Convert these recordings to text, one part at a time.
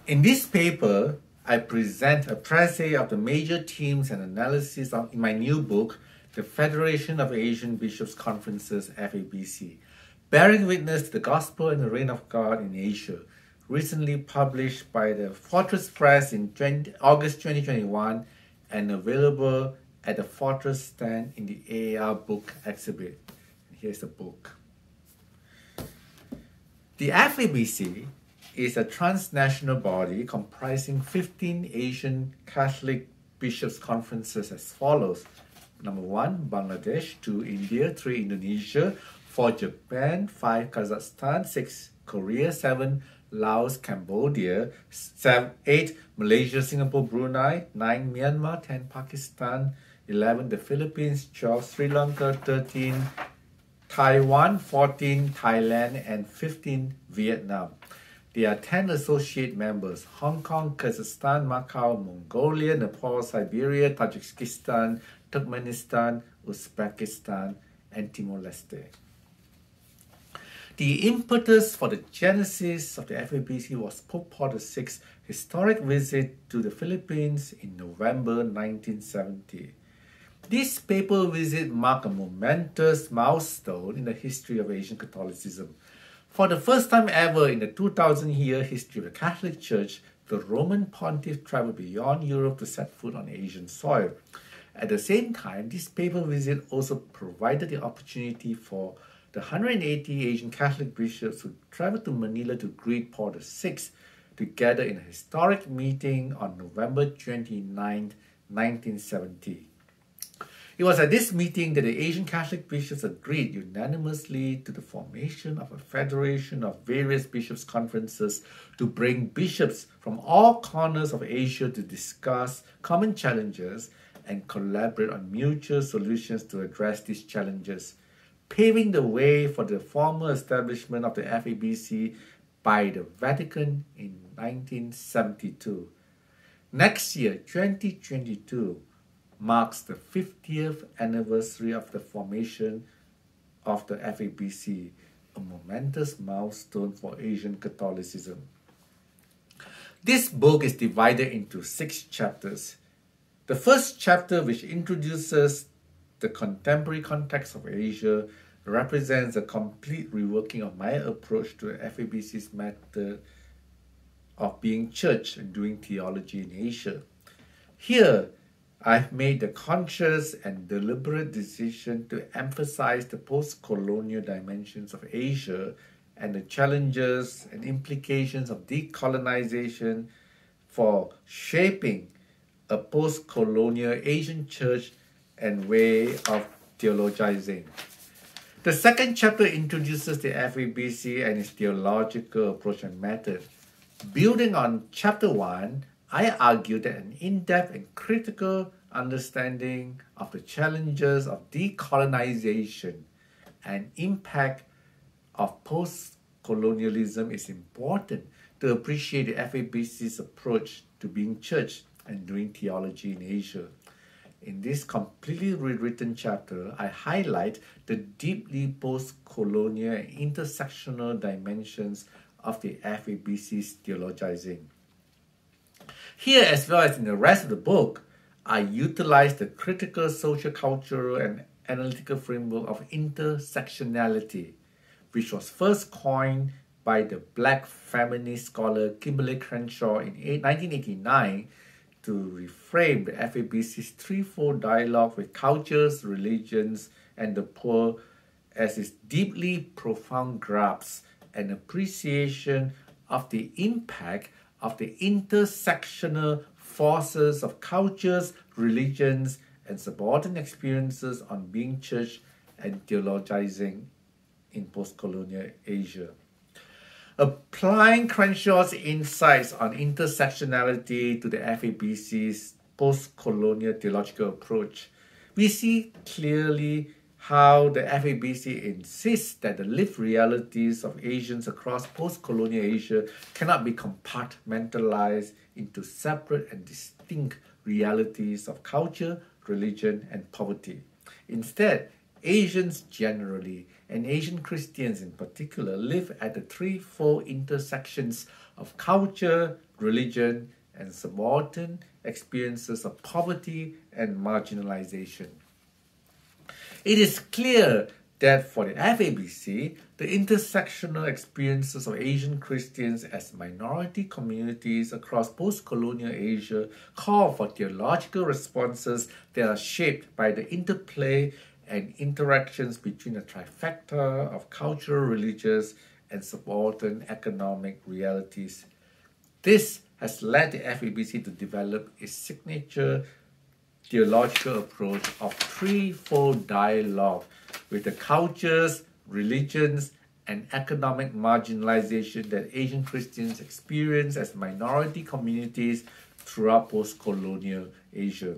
In this paper, I present a précis of the major themes and analysis in my new book, The Federation of Asian Bishops' Conferences, FABC, Bearing Witness to the Gospel and the Reign of God in Asia, recently published by the Fortress Press in August 2021 and available at the Fortress stand in the AAR book exhibit. Here's the book. The FABC is a transnational body comprising 15 Asian Catholic bishops' conferences as follows. Number 1, Bangladesh; 2, India; 3, Indonesia; 4, Japan; 5, Kazakhstan; 6, Korea; 7, Laos, Cambodia; 8, Malaysia, Singapore, Brunei; 9, Myanmar; 10, Pakistan; 11, the Philippines; 12, Sri Lanka; 13, Taiwan; 14, Thailand; and 15, Vietnam. There are 10 associate members: Hong Kong, Kazakhstan, Macau, Mongolia, Nepal, Siberia, Tajikistan, Turkmenistan, Uzbekistan, and Timor-Leste. The impetus for the genesis of the FABC was Pope Paul VI's historic visit to the Philippines in November 1970. This papal visit marked a momentous milestone in the history of Asian Catholicism. For the first time ever in the 2,000-year history of the Catholic Church, the Roman Pontiff traveled beyond Europe to set foot on Asian soil. At the same time, this papal visit also provided the opportunity for the 180 Asian Catholic bishops who traveled to Manila to greet Paul VI together in a historic meeting on November 29, 1970. It was at this meeting that the Asian Catholic bishops agreed unanimously to the formation of a federation of various bishops' conferences to bring bishops from all corners of Asia to discuss common challenges and collaborate on mutual solutions to address these challenges, paving the way for the formal establishment of the FABC by the Vatican in 1972. Next year, 2022, marks the 50th anniversary of the formation of the FABC, a momentous milestone for Asian Catholicism. This book is divided into 6 chapters. The first chapter, which introduces the contemporary context of Asia, represents a complete reworking of my approach to the FABC's method of being church and doing theology in Asia. Here, I've made the conscious and deliberate decision to emphasize the post-colonial dimensions of Asia and the challenges and implications of decolonization for shaping a post-colonial Asian church and way of theologizing. The second chapter introduces the FABC and its theological approach and method. Building on chapter 1, I argue that an in-depth and critical understanding of the challenges of decolonization and impact of post-colonialism is important to appreciate the FABC's approach to being church and doing theology in Asia. In this completely rewritten chapter, I highlight the deeply post-colonial and intersectional dimensions of the FABC's theologizing. Here, as well as in the rest of the book, I utilize the critical social, cultural, and analytical framework of intersectionality, which was first coined by the Black feminist scholar Kimberly Crenshaw in 1989 to reframe the FABC's threefold dialogue with cultures, religions, and the poor as its deeply profound grasp and appreciation of the impact of the intersectional forces of cultures, religions, and subordinate experiences on being church and theologizing in post-colonial Asia. Applying Crenshaw's insights on intersectionality to the FABC's post-colonial theological approach, we see clearly how the FABC insists that the lived realities of Asians across post-colonial Asia cannot be compartmentalized into separate and distinct realities of culture, religion, and poverty. Instead, Asians generally, and Asian Christians in particular, live at the threefold intersections of culture, religion, and subaltern experiences of poverty and marginalization. It is clear that for the FABC, the intersectional experiences of Asian Christians as minority communities across post-colonial Asia call for theological responses that are shaped by the interplay and interactions between a trifecta of cultural, religious, and subaltern economic realities. This has led the FABC to develop its signature theological approach of threefold dialogue with the cultures, religions, and economic marginalization that Asian Christians experience as minority communities throughout post-colonial Asia.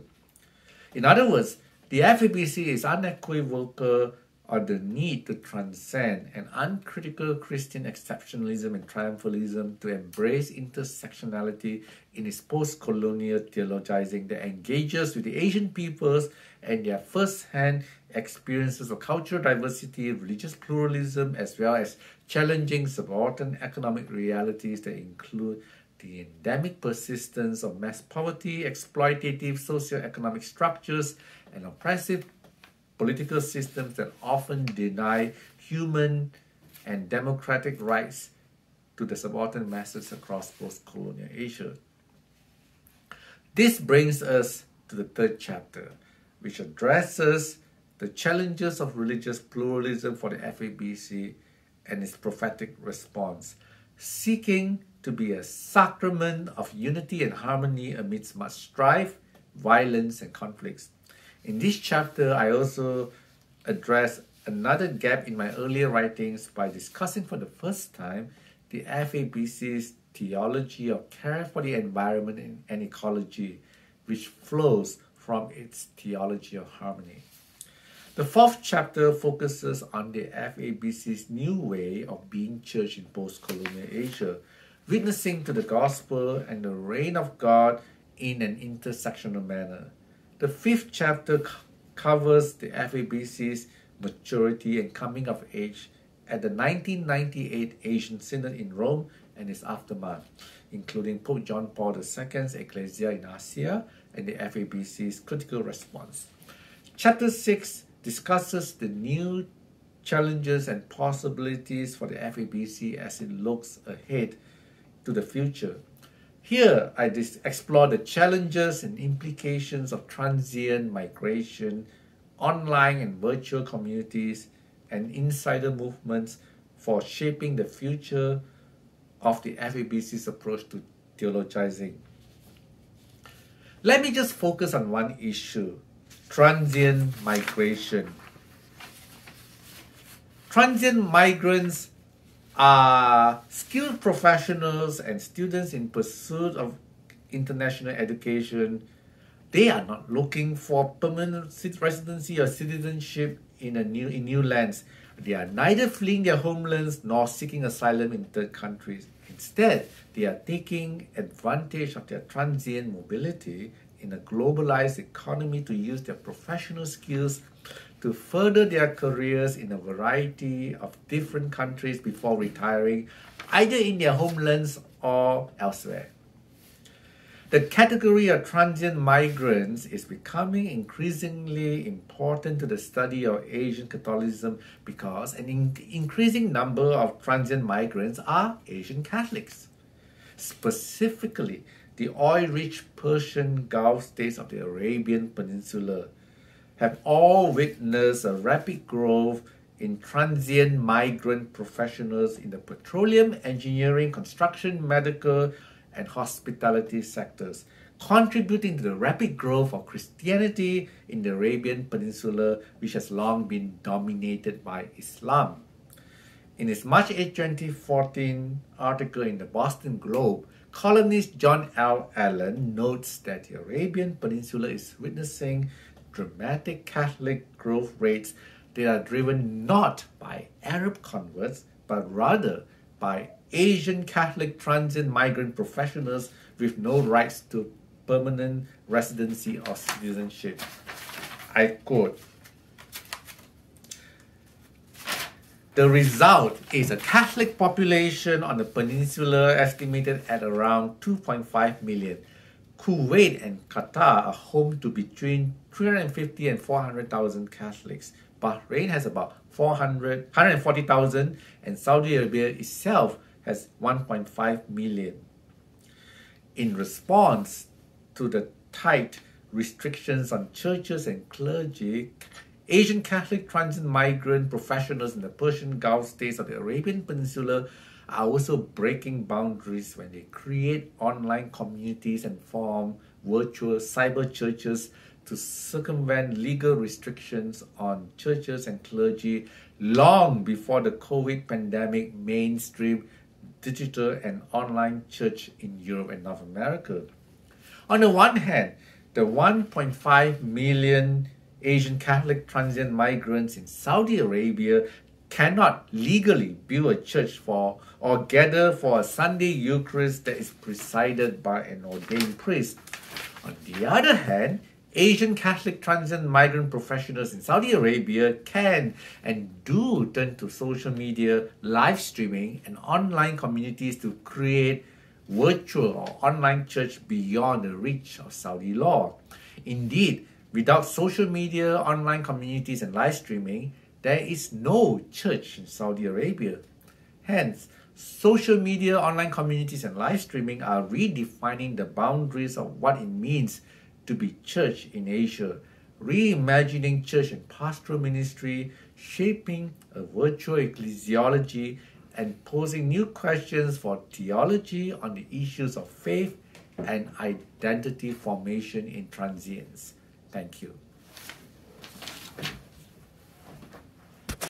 In other words, the FABC is unequivocal on the need to transcend an uncritical Christian exceptionalism and triumphalism to embrace intersectionality in its post-colonial theologizing that engages with the Asian peoples and their first-hand experiences of cultural diversity, religious pluralism, as well as challenging subaltern economic realities that include the endemic persistence of mass poverty, exploitative socio-economic structures, and oppressive political systems that often deny human and democratic rights to the subaltern masses across post-colonial Asia. This brings us to the third chapter, which addresses the challenges of religious pluralism for the FABC and its prophetic response, seeking to be a sacrament of unity and harmony amidst much strife, violence, and conflicts. In this chapter, I also address another gap in my earlier writings by discussing for the first time the FABC's theology of care for the environment and ecology, which flows from its theology of harmony. The fourth chapter focuses on the FABC's new way of being church in post-colonial Asia, witnessing to the gospel and the reign of God in an intersectional manner. The fifth chapter covers the FABC's maturity and coming of age at the 1998 Asian Synod in Rome and its aftermath, including Pope John Paul II's Ecclesia in Asia and the FABC's critical response. Chapter 6 discusses the new challenges and possibilities for the FABC as it looks ahead to the future. Here, I explore the challenges and implications of transient migration, online and virtual communities, and insider movements for shaping the future of the FABC's approach to theologizing. Let me just focus on one issue: transient migration. Transient migrants are skilled professionals and students in pursuit of international education. They are not looking for permanent residency or citizenship in new lands. They are neither fleeing their homelands nor seeking asylum in third countries. Instead, they are taking advantage of their transient mobility in a globalized economy to use their professional skills to further their careers in a variety of different countries before retiring, either in their homelands or elsewhere. The category of transient migrants is becoming increasingly important to the study of Asian Catholicism because an increasing number of transient migrants are Asian Catholics. Specifically, the oil-rich Persian Gulf states of the Arabian Peninsula have all witnessed a rapid growth in transient migrant professionals in the petroleum, engineering, construction, medical, and hospitality sectors, contributing to the rapid growth of Christianity in the Arabian Peninsula, which has long been dominated by Islam. In his March 8, 2014 article in the Boston Globe, columnist John L. Allen notes that the Arabian Peninsula is witnessing dramatic Catholic growth rates that are driven not by Arab converts, but rather by Asian Catholic transient migrant professionals with no rights to permanent residency or citizenship. I quote, The result is a Catholic population on the peninsula estimated at around 2.5 million. Kuwait and Qatar are home to between 350 and 400,000 Catholics. Bahrain has about 140,000, and Saudi Arabia itself has 1.5 million. In response to the tight restrictions on churches and clergy, Asian Catholic transient migrant professionals in the Persian Gulf states of the Arabian Peninsula are also breaking boundaries when they create online communities and form virtual cyber churches to circumvent legal restrictions on churches and clergy long before the COVID pandemic mainstreamed digital and online church in Europe and North America. On the one hand, the 1.5 million Asian Catholic transient migrants in Saudi Arabia cannot legally build a church for or gather for a Sunday Eucharist that is presided by an ordained priest. On the other hand, Asian Catholic transient migrant professionals in Saudi Arabia can and do turn to social media, live streaming, and online communities to create virtual or online church beyond the reach of Saudi law. Indeed, without social media, online communities, and live streaming, there is no church in Saudi Arabia. Hence, social media, online communities, and live streaming are redefining the boundaries of what it means to be church in Asia, reimagining church and pastoral ministry, shaping a virtual ecclesiology, and posing new questions for theology on the issues of faith and identity formation in transience. Thank you.